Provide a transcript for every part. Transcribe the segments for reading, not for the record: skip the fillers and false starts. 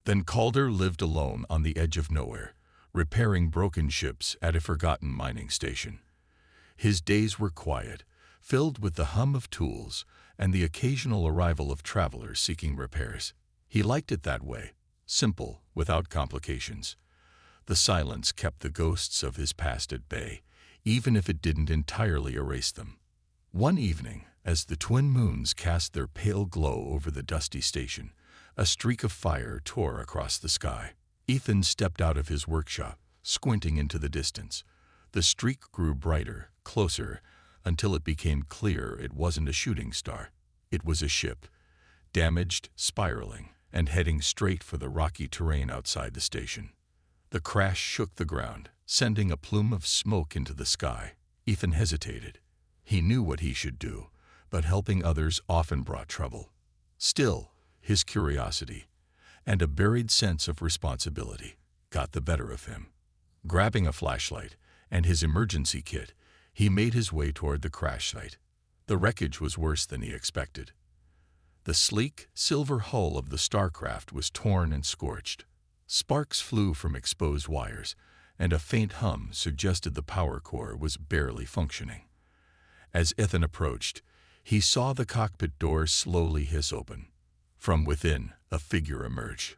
Then Calder lived alone on the edge of nowhere, repairing broken ships at a forgotten mining station. His days were quiet, filled with the hum of tools and the occasional arrival of travelers seeking repairs. He liked it that way, simple, without complications. The silence kept the ghosts of his past at bay, even if it didn't entirely erase them. One evening, as the twin moons cast their pale glow over the dusty station, a streak of fire tore across the sky. Ethan stepped out of his workshop, squinting into the distance. The streak grew brighter, closer, until it became clear it wasn't a shooting star. It was a ship, damaged, spiraling, and heading straight for the rocky terrain outside the station. The crash shook the ground, sending a plume of smoke into the sky. Ethan hesitated. He knew what he should do, but helping others often brought trouble. Still, his curiosity, and a buried sense of responsibility, got the better of him. Grabbing a flashlight and his emergency kit, he made his way toward the crash site. The wreckage was worse than he expected. The sleek, silver hull of the StarCraft was torn and scorched. Sparks flew from exposed wires, and a faint hum suggested the power core was barely functioning. As Ethan approached, he saw the cockpit doors slowly hiss open. From within, a figure emerged.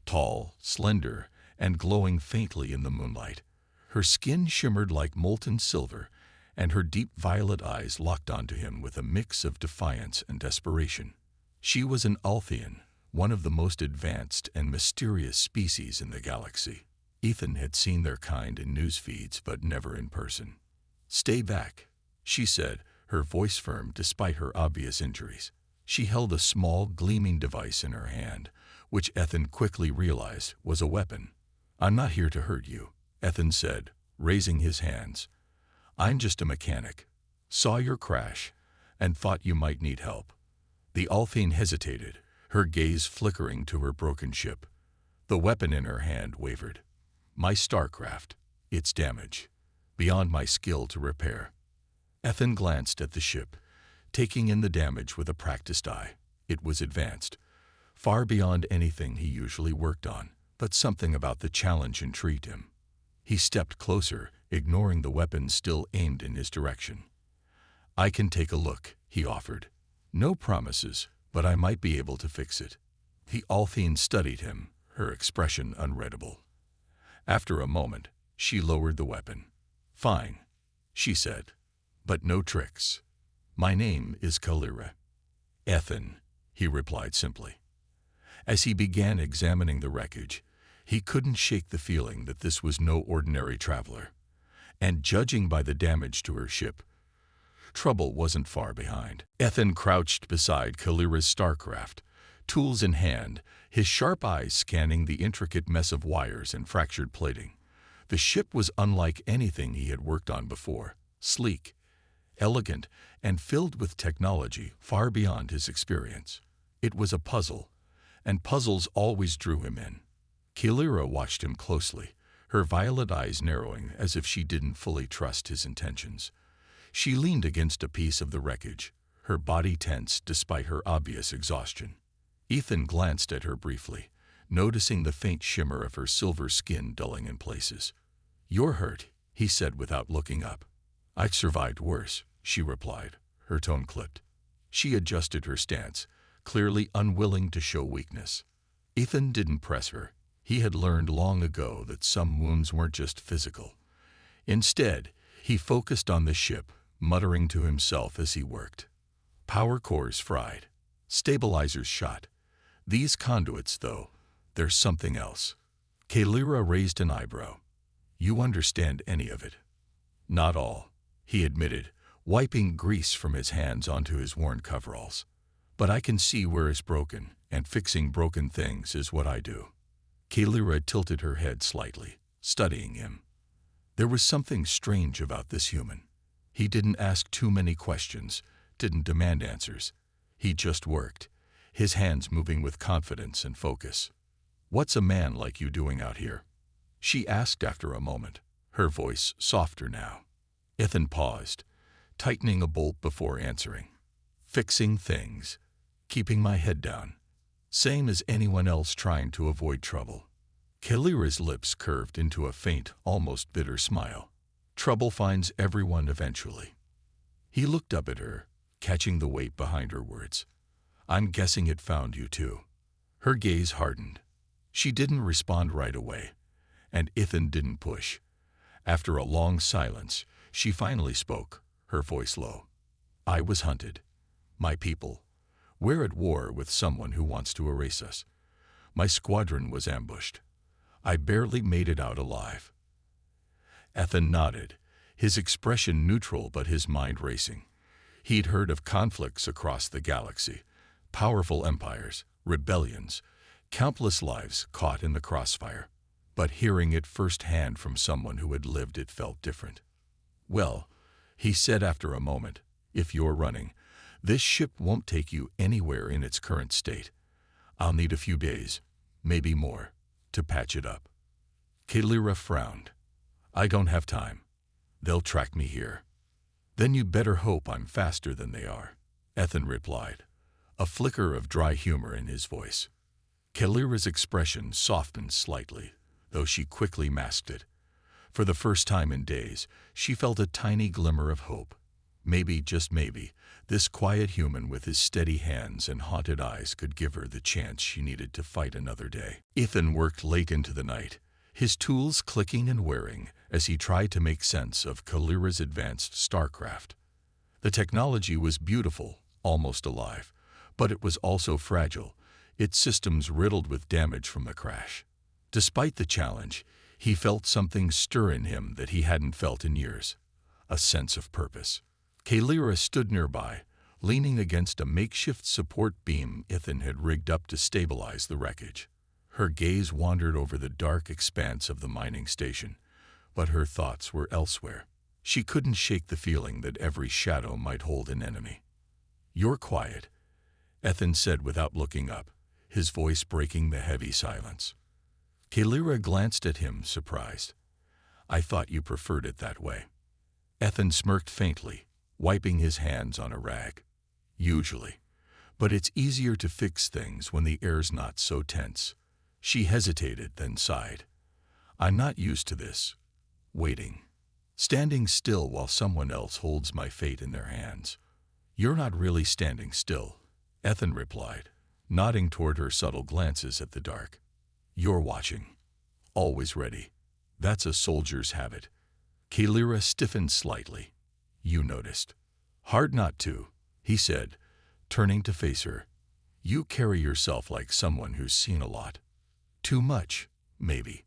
Tall, slender, and glowing faintly in the moonlight. Her skin shimmered like molten silver, and her deep violet eyes locked onto him with a mix of defiance and desperation. She was an Althean, one of the most advanced and mysterious species in the galaxy. Ethan had seen their kind in news feeds, but never in person. "Stay back," she said, her voice firm despite her obvious injuries. She held a small, gleaming device in her hand, which Ethan quickly realized was a weapon. "I'm not here to hurt you," Ethan said, raising his hands. "I'm just a mechanic. Saw your crash and thought you might need help." The Althene hesitated, her gaze flickering to her broken ship. The weapon in her hand wavered. "My StarCraft. It's damaged, beyond my skill to repair." Ethan glanced at the ship, taking in the damage with a practiced eye. It was advanced, far beyond anything he usually worked on, but something about the challenge intrigued him. He stepped closer, ignoring the weapon still aimed in his direction. "I can take a look," he offered. "No promises, but I might be able to fix it." The Althene studied him, her expression unreadable. After a moment, she lowered the weapon. "Fine," she said, "but no tricks. My name is Kalira." "Ethan," he replied simply. As he began examining the wreckage, he couldn't shake the feeling that this was no ordinary traveler. And judging by the damage to her ship, trouble wasn't far behind. Ethan crouched beside Kalira's StarCraft, tools in hand, his sharp eyes scanning the intricate mess of wires and fractured plating. The ship was unlike anything he had worked on before, sleek, elegant, and filled with technology far beyond his experience. It was a puzzle, and puzzles always drew him in. Kalira watched him closely, her violet eyes narrowing as if she didn't fully trust his intentions. She leaned against a piece of the wreckage, her body tense despite her obvious exhaustion. Ethan glanced at her briefly, noticing the faint shimmer of her silver skin dulling in places. "You're hurt," he said without looking up. "I've survived worse," she replied, her tone clipped. She adjusted her stance, clearly unwilling to show weakness. Ethan didn't press her. He had learned long ago that some wounds weren't just physical. Instead, he focused on the ship, muttering to himself as he worked. Power cores fried. Stabilizers shot. These conduits, though, there's something else. Kalira raised an eyebrow. "You understand any of it?" "Not all," he admitted, wiping grease from his hands onto his worn coveralls. "But I can see where it's broken, and fixing broken things is what I do." Kalira tilted her head slightly, studying him. There was something strange about this human. He didn't ask too many questions, didn't demand answers. He just worked, his hands moving with confidence and focus. "What's a man like you doing out here?" she asked after a moment, her voice softer now. Ethan paused, tightening a bolt before answering. "Fixing things, keeping my head down." Same as anyone else trying to avoid trouble. Kalira's lips curved into a faint, almost bitter smile. Trouble finds everyone eventually. He looked up at her, catching the weight behind her words. I'm guessing it found you too. Her gaze hardened. She didn't respond right away, and Ethan didn't push. After a long silence, she finally spoke, her voice low. I was hunted. My people. We're at war with someone who wants to erase us. My squadron was ambushed. I barely made it out alive. Ethan nodded, his expression neutral but his mind racing. He'd heard of conflicts across the galaxy, powerful empires, rebellions, countless lives caught in the crossfire. But hearing it firsthand from someone who had lived it felt different. Well, he said after a moment, if you're running, this ship won't take you anywhere in its current state. I'll need a few days, maybe more, to patch it up. Kalira frowned. I don't have time. They'll track me here. Then you better hope I'm faster than they are, Ethan replied, a flicker of dry humor in his voice. Kalira's expression softened slightly, though she quickly masked it. For the first time in days, she felt a tiny glimmer of hope. Maybe, just maybe, this quiet human with his steady hands and haunted eyes could give her the chance she needed to fight another day. Ethan worked late into the night, his tools clicking and whirring as he tried to make sense of Kalira's advanced StarCraft. The technology was beautiful, almost alive, but it was also fragile, its systems riddled with damage from the crash. Despite the challenge, he felt something stir in him that he hadn't felt in years, a sense of purpose. Kalira stood nearby, leaning against a makeshift support beam Ethan had rigged up to stabilize the wreckage. Her gaze wandered over the dark expanse of the mining station, but her thoughts were elsewhere. She couldn't shake the feeling that every shadow might hold an enemy. You're quiet, Ethan said without looking up, his voice breaking the heavy silence. Kalira glanced at him, surprised. I thought you preferred it that way. Ethan smirked faintly, wiping his hands on a rag. Usually. But it's easier to fix things when the air's not so tense. She hesitated, then sighed. I'm not used to this. Waiting. Standing still while someone else holds my fate in their hands. You're not really standing still, Ethan replied, nodding toward her subtle glances at the dark. You're watching. Always ready. That's a soldier's habit. Kalira stiffened slightly. You noticed. Hard not to, he said, turning to face her. You carry yourself like someone who's seen a lot. Too much, maybe.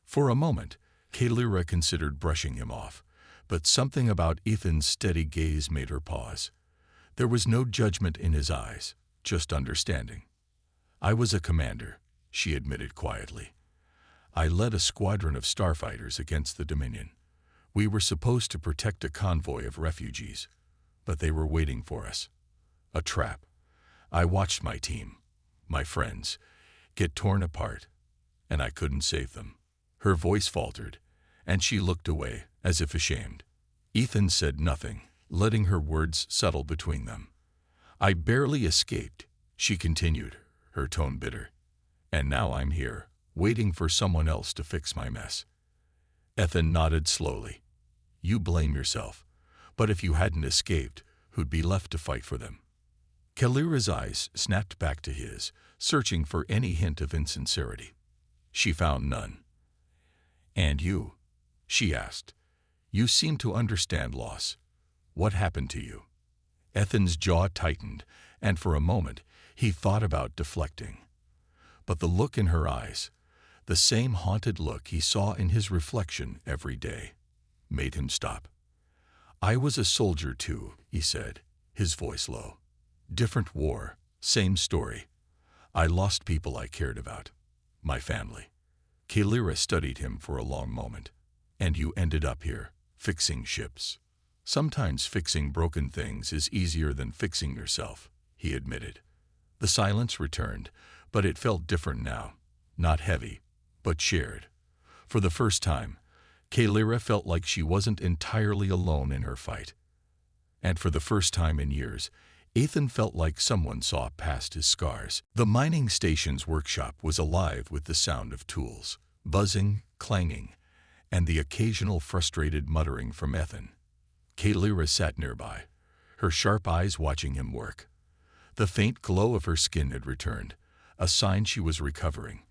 For a moment, Kalira considered brushing him off, but something about Ethan's steady gaze made her pause. There was no judgment in his eyes, just understanding. I was a commander, she admitted quietly. I led a squadron of starfighters against the Dominion. We were supposed to protect a convoy of refugees, but they were waiting for us. A trap. I watched my team, my friends, get torn apart, and I couldn't save them. Her voice faltered, and she looked away, as if ashamed. Ethan said nothing, letting her words settle between them. I barely escaped, she continued, her tone bitter. And now I'm here, waiting for someone else to fix my mess. Ethan nodded slowly. You blame yourself, but if you hadn't escaped, who'd be left to fight for them? Kalira's eyes snapped back to his, searching for any hint of insincerity. She found none. And you? She asked. You seem to understand loss. What happened to you? Ethan's jaw tightened, and for a moment he thought about deflecting. But the look in her eyes, the same haunted look he saw in his reflection every day, made him stop. I was a soldier too, he said, his voice low. Different war, same story. I lost people I cared about. My family. Kalira studied him for a long moment. And you ended up here, fixing ships. Sometimes fixing broken things is easier than fixing yourself, he admitted. The silence returned, but it felt different now. Not heavy, but shared. For the first time, Kalira felt like she wasn't entirely alone in her fight. And for the first time in years, Ethan felt like someone saw past his scars. The mining station's workshop was alive with the sound of tools, buzzing, clanging, and the occasional frustrated muttering from Ethan. Kalira sat nearby, her sharp eyes watching him work. The faint glow of her skin had returned, a sign she was recovering,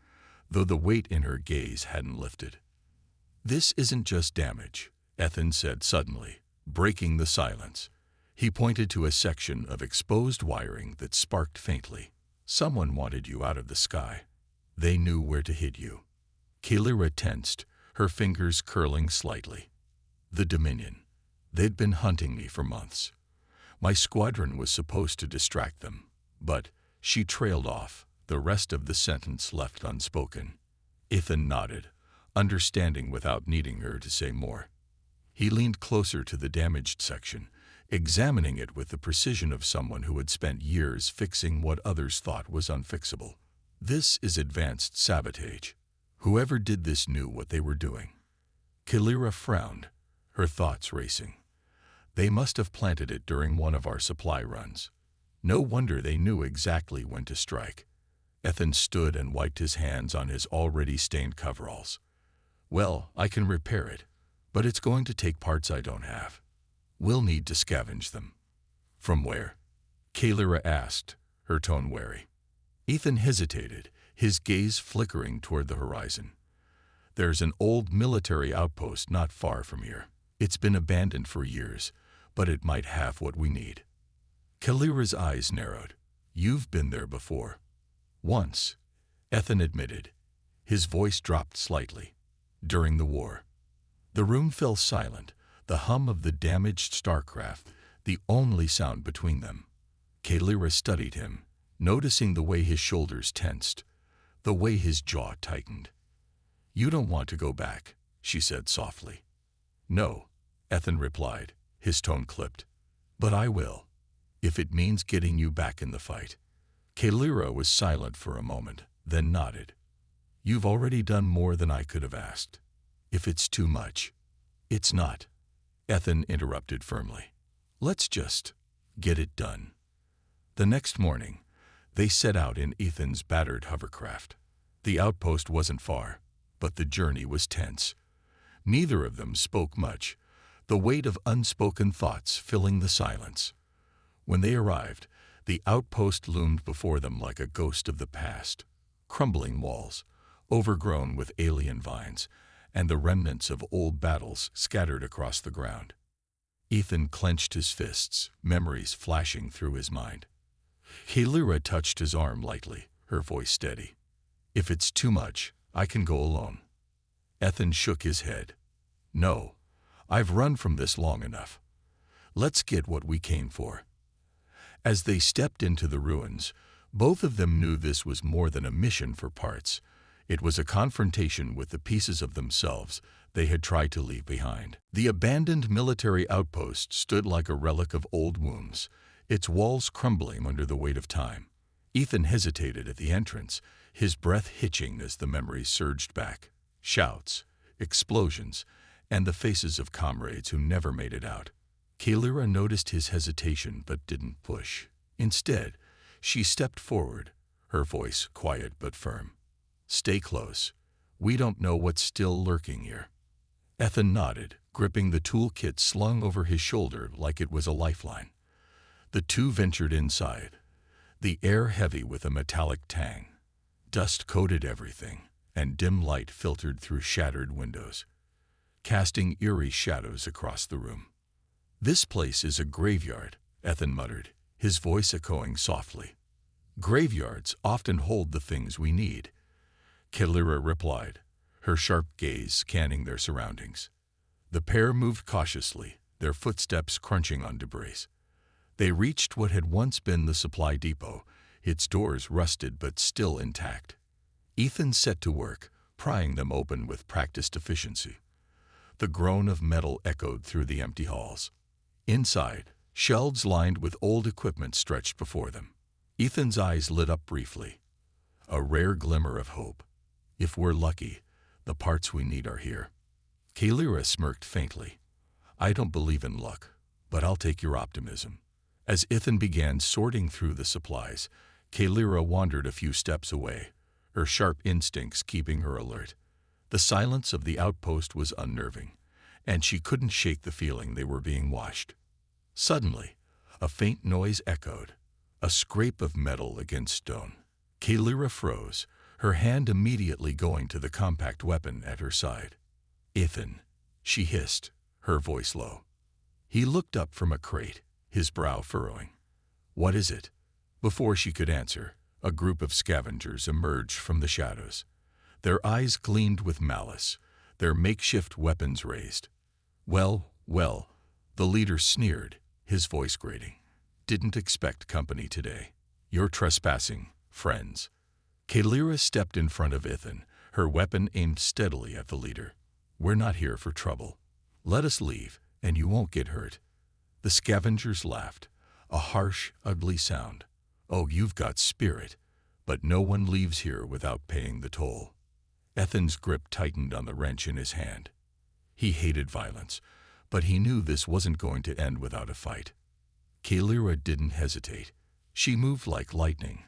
though the weight in her gaze hadn't lifted. "This isn't just damage," Ethan said suddenly, breaking the silence. He pointed to a section of exposed wiring that sparked faintly. "Someone wanted you out of the sky. They knew where to hit you." Kalira tensed, her fingers curling slightly. "The Dominion. They'd been hunting me for months. My squadron was supposed to distract them, but..." She trailed off, the rest of the sentence left unspoken. Ethan nodded, understanding without needing her to say more. He leaned closer to the damaged section, examining it with the precision of someone who had spent years fixing what others thought was unfixable. "This is advanced sabotage. Whoever did this knew what they were doing." Kalira frowned, her thoughts racing. "They must have planted it during one of our supply runs. No wonder they knew exactly when to strike." Ethan stood and wiped his hands on his already stained coveralls. "Well, I can repair it, but it's going to take parts I don't have. We'll need to scavenge them." "From where?" Kalira asked, her tone wary. Ethan hesitated, his gaze flickering toward the horizon. "There's an old military outpost not far from here. It's been abandoned for years, but it might have what we need." Kalira's eyes narrowed. "You've been there before." "Once," Ethan admitted. His voice dropped slightly. "During the war." The room fell silent, the hum of the damaged StarCraft, the only sound between them. Kalira studied him, noticing the way his shoulders tensed, the way his jaw tightened. "You don't want to go back," she said softly. "No," Ethan replied, his tone clipped. "But I will, if it means getting you back in the fight." Kalira was silent for a moment, then nodded. "You've already done more than I could have asked. If it's too much..." "It's not," Ethan interrupted firmly. "Let's just get it done." The next morning, they set out in Ethan's battered hovercraft. The outpost wasn't far, but the journey was tense. Neither of them spoke much, the weight of unspoken thoughts filling the silence. When they arrived, the outpost loomed before them like a ghost of the past. Crumbling walls, overgrown with alien vines, and the remnants of old battles scattered across the ground. Ethan clenched his fists, memories flashing through his mind. Kalira touched his arm lightly, her voice steady. "If it's too much, I can go alone." Ethan shook his head. "No, I've run from this long enough. Let's get what we came for." As they stepped into the ruins, both of them knew this was more than a mission for parts. It was a confrontation with the pieces of themselves they had tried to leave behind. The abandoned military outpost stood like a relic of old wounds, its walls crumbling under the weight of time. Ethan hesitated at the entrance, his breath hitching as the memories surged back. Shouts, explosions, and the faces of comrades who never made it out. Kalira noticed his hesitation but didn't push. Instead, she stepped forward, her voice quiet but firm. "Stay close. We don't know what's still lurking here." Ethan nodded, gripping the toolkit slung over his shoulder like it was a lifeline. The two ventured inside, the air heavy with a metallic tang. Dust coated everything, and dim light filtered through shattered windows, casting eerie shadows across the room. "This place is a graveyard," Ethan muttered, his voice echoing softly. "Graveyards often hold the things we need," Kalira replied, her sharp gaze scanning their surroundings. The pair moved cautiously, their footsteps crunching on debris. They reached what had once been the supply depot, its doors rusted but still intact. Ethan set to work, prying them open with practiced efficiency. The groan of metal echoed through the empty halls. Inside, shelves lined with old equipment stretched before them. Ethan's eyes lit up briefly. A rare glimmer of hope. "If we're lucky, the parts we need are here." Kalira smirked faintly. "I don't believe in luck, but I'll take your optimism." As Ethan began sorting through the supplies, Kalira wandered a few steps away, her sharp instincts keeping her alert. The silence of the outpost was unnerving, and she couldn't shake the feeling they were being watched. Suddenly, a faint noise echoed, a scrape of metal against stone. Kalira froze, her hand immediately going to the compact weapon at her side. "Ethan," she hissed, her voice low. He looked up from a crate, his brow furrowing. "What is it?" Before she could answer, a group of scavengers emerged from the shadows. Their eyes gleamed with malice, their makeshift weapons raised. Well, the leader sneered, his voice grating. "Didn't expect company today. You're trespassing, friends." Kalira stepped in front of Ethan, her weapon aimed steadily at the leader. "We're not here for trouble. Let us leave, and you won't get hurt." The scavengers laughed, a harsh, ugly sound. "Oh, you've got spirit, but no one leaves here without paying the toll." Ethan's grip tightened on the wrench in his hand. He hated violence, but he knew this wasn't going to end without a fight. Kalira didn't hesitate. She moved like lightning,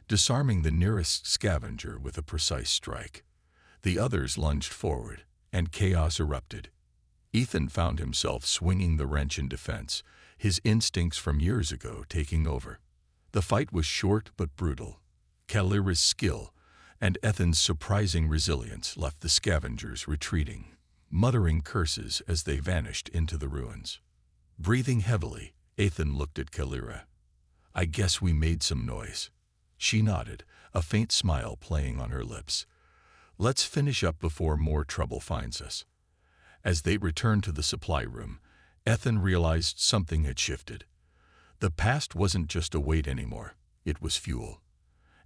disarming the nearest scavenger with a precise strike. The others lunged forward, and chaos erupted. Ethan found himself swinging the wrench in defense, his instincts from years ago taking over. The fight was short but brutal. Kalira's skill and Ethan's surprising resilience left the scavengers retreating, muttering curses as they vanished into the ruins. Breathing heavily, Ethan looked at Kalira. "I guess we made some noise." She nodded, a faint smile playing on her lips. "Let's finish up before more trouble finds us." As they returned to the supply room, Ethan realized something had shifted. The past wasn't just a weight anymore, it was fuel.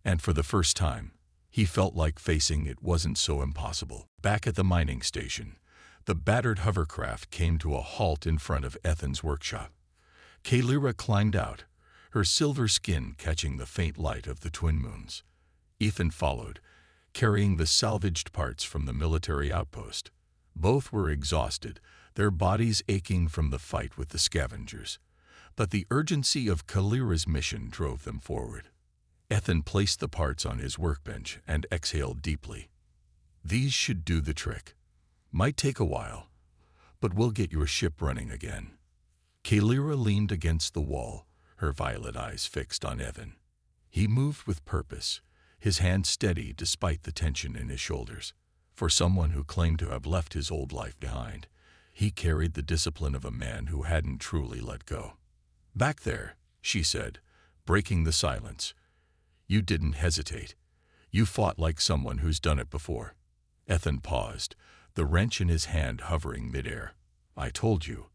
And for the first time, he felt like facing it wasn't so impossible. Back at the mining station, the battered hovercraft came to a halt in front of Ethan's workshop. Kalira climbed out, her silver skin catching the faint light of the twin moons. Ethan followed, carrying the salvaged parts from the military outpost. Both were exhausted, their bodies aching from the fight with the scavengers. But the urgency of Kalira's mission drove them forward. Ethan placed the parts on his workbench and exhaled deeply. "These should do the trick. Might take a while, but we'll get your ship running again." Kalira leaned against the wall, her violet eyes fixed on Ethan. He moved with purpose, his hand steady despite the tension in his shoulders. For someone who claimed to have left his old life behind, he carried the discipline of a man who hadn't truly let go. "Back there," she said, breaking the silence. "You didn't hesitate. You fought like someone who's done it before." Ethan paused, the wrench in his hand hovering midair. "I told you,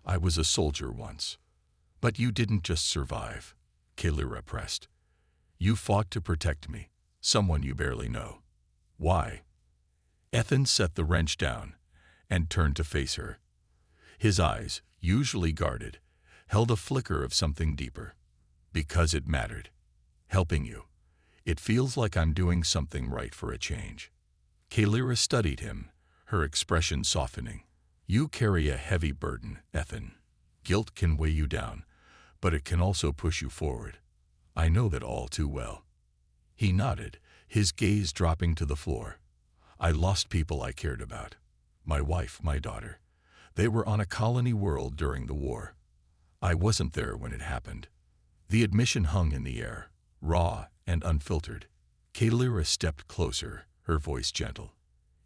I was a soldier once." "But you didn't just survive," Kalira pressed. "You fought to protect me, someone you barely know." "Why?" Ethan set the wrench down and turned to face her. His eyes, usually guarded, held a flicker of something deeper. "Because it mattered. Helping you. It feels like I'm doing something right for a change." Kalira studied him, her expression softening. "You carry a heavy burden, Ethan. Guilt can weigh you down, but it can also push you forward. I know that all too well." He nodded, his gaze dropping to the floor. "I lost people I cared about. My wife, my daughter. They were on a colony world during the war. I wasn't there when it happened." The admission hung in the air, raw and unfiltered. Kalira stepped closer, her voice gentle.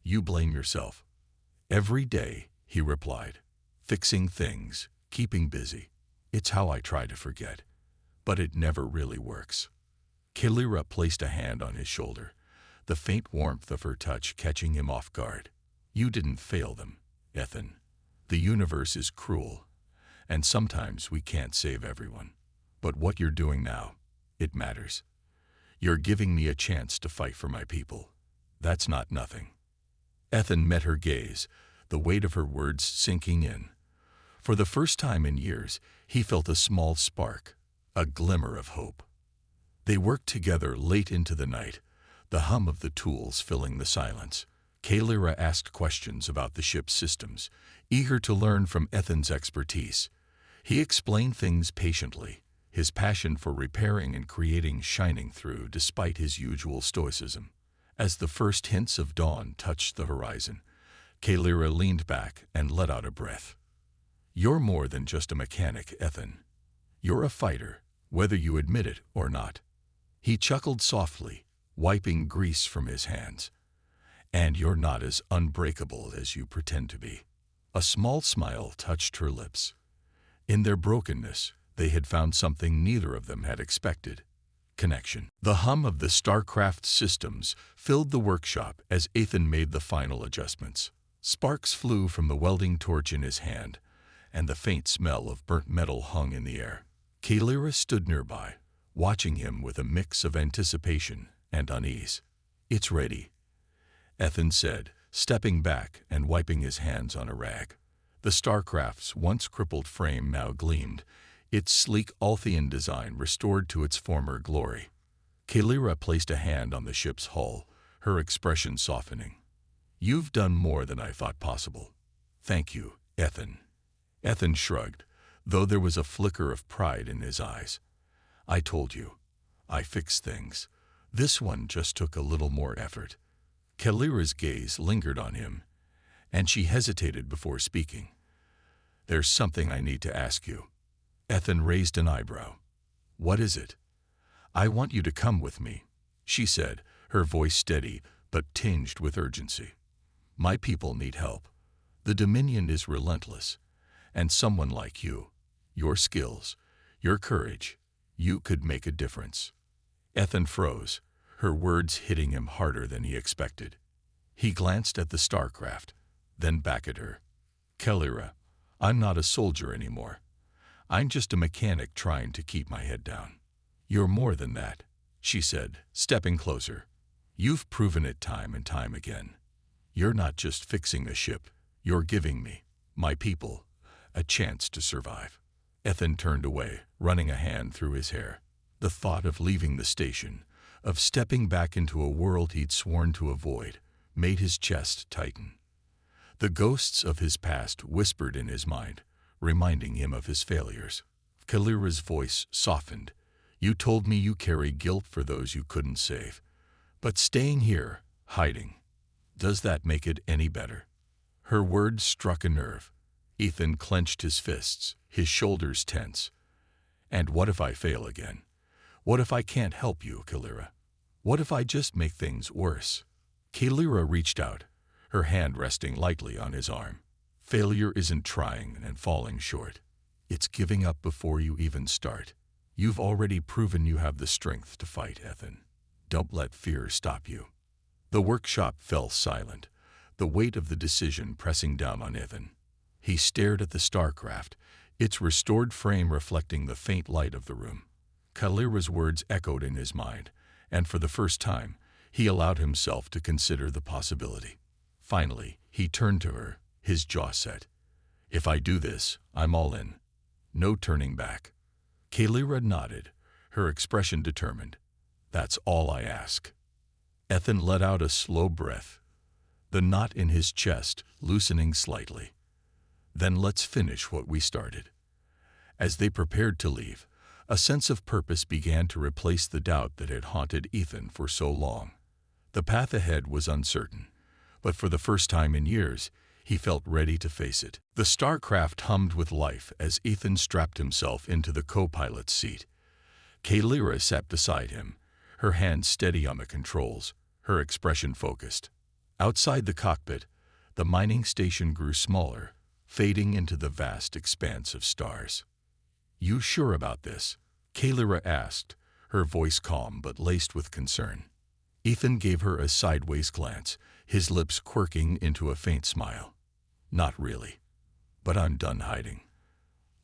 "You blame yourself." "Every day," he replied. "Fixing things, keeping busy. It's how I try to forget. But it never really works." Kalira placed a hand on his shoulder, the faint warmth of her touch catching him off guard. "You didn't fail them, Ethan. The universe is cruel, and sometimes we can't save everyone. But what you're doing now, it matters. You're giving me a chance to fight for my people. That's not nothing." Ethan met her gaze, the weight of her words sinking in. For the first time in years, he felt a small spark, a glimmer of hope. They worked together late into the night, the hum of the tools filling the silence. Kalira asked questions about the ship's systems, eager to learn from Ethan's expertise. He explained things patiently, his passion for repairing and creating shining through despite his usual stoicism. As the first hints of dawn touched the horizon, Kalira leaned back and let out a breath. "You're more than just a mechanic, Ethan. You're a fighter, whether you admit it or not." He chuckled softly, wiping grease from his hands. "And you're not as unbreakable as you pretend to be." A small smile touched her lips. In their brokenness, they had found something neither of them had expected: connection. The hum of the StarCraft systems filled the workshop as Ethan made the final adjustments. Sparks flew from the welding torch in his hand, and the faint smell of burnt metal hung in the air. Kalira stood nearby, watching him with a mix of anticipation and unease. "It's ready," Ethan said, stepping back and wiping his hands on a rag. The StarCraft's once crippled frame now gleamed, its sleek Althian design restored to its former glory. Kalira placed a hand on the ship's hull, her expression softening. "You've done more than I thought possible. Thank you, Ethan." Ethan shrugged, though there was a flicker of pride in his eyes. "I told you. I fixed things. This one just took a little more effort." Kalira's gaze lingered on him, and she hesitated before speaking. "There's something I need to ask you." Ethan raised an eyebrow. "What is it?" "I want you to come with me," she said, her voice steady but tinged with urgency. "My people need help. The Dominion is relentless, and someone like you, your skills, your courage, you could make a difference." Ethan froze, her words hitting him harder than he expected. He glanced at the StarCraft, then back at her. "Kalira, I'm not a soldier anymore. I'm just a mechanic trying to keep my head down." "You're more than that," she said, stepping closer. "You've proven it time and time again. You're not just fixing a ship, you're giving me, my people, a chance to survive." Ethan turned away, running a hand through his hair. The thought of leaving the station, of stepping back into a world he'd sworn to avoid, made his chest tighten. The ghosts of his past whispered in his mind, reminding him of his failures. Kalira's voice softened. "You told me you carry guilt for those you couldn't save. But staying here, hiding, does that make it any better?" Her words struck a nerve. Ethan clenched his fists, his shoulders tense. "And what if I fail again? What if I can't help you, Kalira? What if I just make things worse?" Kalira reached out, her hand resting lightly on his arm. "Failure isn't trying and falling short. It's giving up before you even start. You've already proven you have the strength to fight, Ethan. Don't let fear stop you." The workshop fell silent, the weight of the decision pressing down on Ethan. He stared at the StarCraft, its restored frame reflecting the faint light of the room. Kalira's words echoed in his mind, and for the first time, he allowed himself to consider the possibility. Finally, he turned to her, his jaw set. "If I do this, I'm all in. No turning back." Kalira nodded, her expression determined. "That's all I ask." Ethan let out a slow breath, the knot in his chest loosening slightly. "Then let's finish what we started." As they prepared to leave, a sense of purpose began to replace the doubt that had haunted Ethan for so long. The path ahead was uncertain, but for the first time in years, he felt ready to face it. The StarCraft hummed with life as Ethan strapped himself into the co-pilot's seat. Kalira sat beside him, her hand steady on the controls, her expression focused. Outside the cockpit, the mining station grew smaller, fading into the vast expanse of stars. "You sure about this?" Kalira asked, her voice calm but laced with concern. Ethan gave her a sideways glance, his lips quirking into a faint smile. "Not really. But I'm done hiding.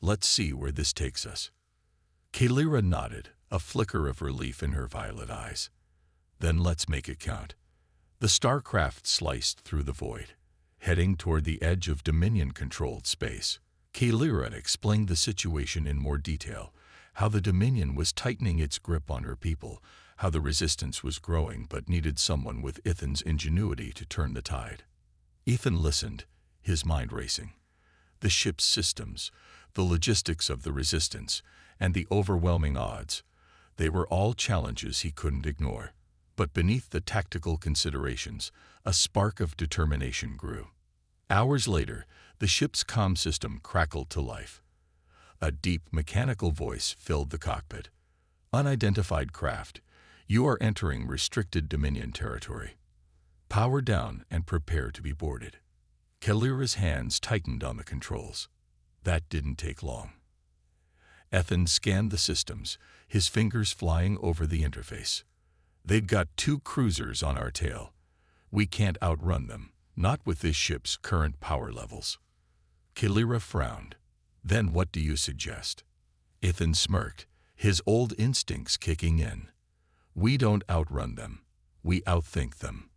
Let's see where this takes us." Kalira nodded, a flicker of relief in her violet eyes. "Then let's make it count." The StarCraft sliced through the void, heading toward the edge of Dominion-controlled space. Kalira explained the situation in more detail, how the Dominion was tightening its grip on her people, how the resistance was growing but needed someone with Ethan's ingenuity to turn the tide. Ethan listened, his mind racing. The ship's systems, the logistics of the resistance, and the overwhelming odds. They were all challenges he couldn't ignore. But beneath the tactical considerations, a spark of determination grew. Hours later, the ship's comm system crackled to life. A deep mechanical voice filled the cockpit. Unidentified craft, you are entering restricted Dominion territory. Power down and prepare to be boarded. Kalira's hands tightened on the controls. That didn't take long. Ethan scanned the systems, his fingers flying over the interface. They'd got 2 cruisers on our tail. We can't outrun them, not with this ship's current power levels. Kalira frowned. Then what do you suggest? Ethan smirked, his old instincts kicking in. We don't outrun them. We outthink them.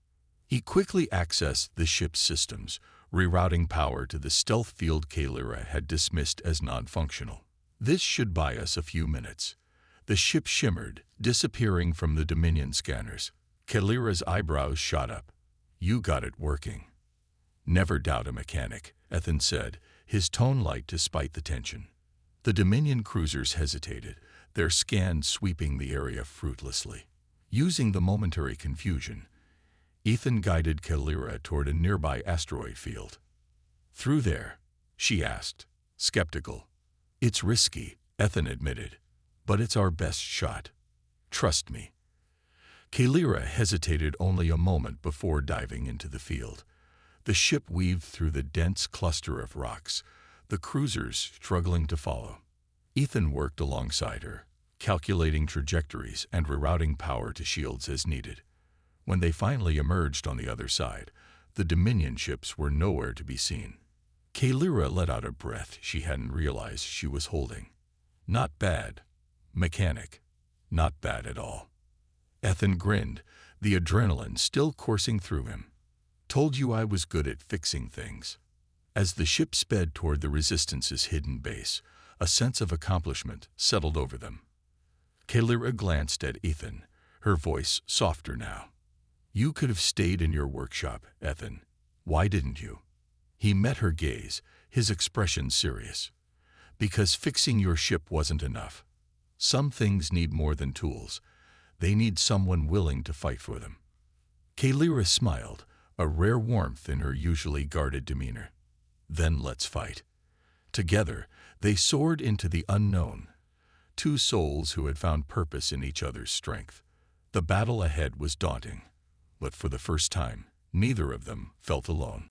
He quickly accessed the ship's systems, rerouting power to the stealth field Kalira had dismissed as non-functional. This should buy us a few minutes. The ship shimmered, disappearing from the Dominion scanners. Kalira's eyebrows shot up. You got it working. Never doubt a mechanic, Ethan said, his tone light despite the tension. The Dominion cruisers hesitated, their scan sweeping the area fruitlessly. Using the momentary confusion, Ethan guided Kalira toward a nearby asteroid field. Through there? She asked, skeptical. It's risky, Ethan admitted, but it's our best shot. Trust me. Kalira hesitated only a moment before diving into the field. The ship weaved through the dense cluster of rocks, the cruisers struggling to follow. Ethan worked alongside her, calculating trajectories and rerouting power to shields as needed. When they finally emerged on the other side, the Dominion ships were nowhere to be seen. Kalira let out a breath she hadn't realized she was holding. Not bad. Mechanic. Not bad at all. Ethan grinned, the adrenaline still coursing through him. Told you I was good at fixing things. As the ship sped toward the Resistance's hidden base, a sense of accomplishment settled over them. Kalira glanced at Ethan, her voice softer now. You could have stayed in your workshop, Ethan. Why didn't you? He met her gaze, his expression serious. Because fixing your ship wasn't enough. Some things need more than tools. They need someone willing to fight for them. Kalira smiled, a rare warmth in her usually guarded demeanor. Then let's fight. Together, they soared into the unknown. 2 souls who had found purpose in each other's strength. The battle ahead was daunting, but for the first time, neither of them felt alone.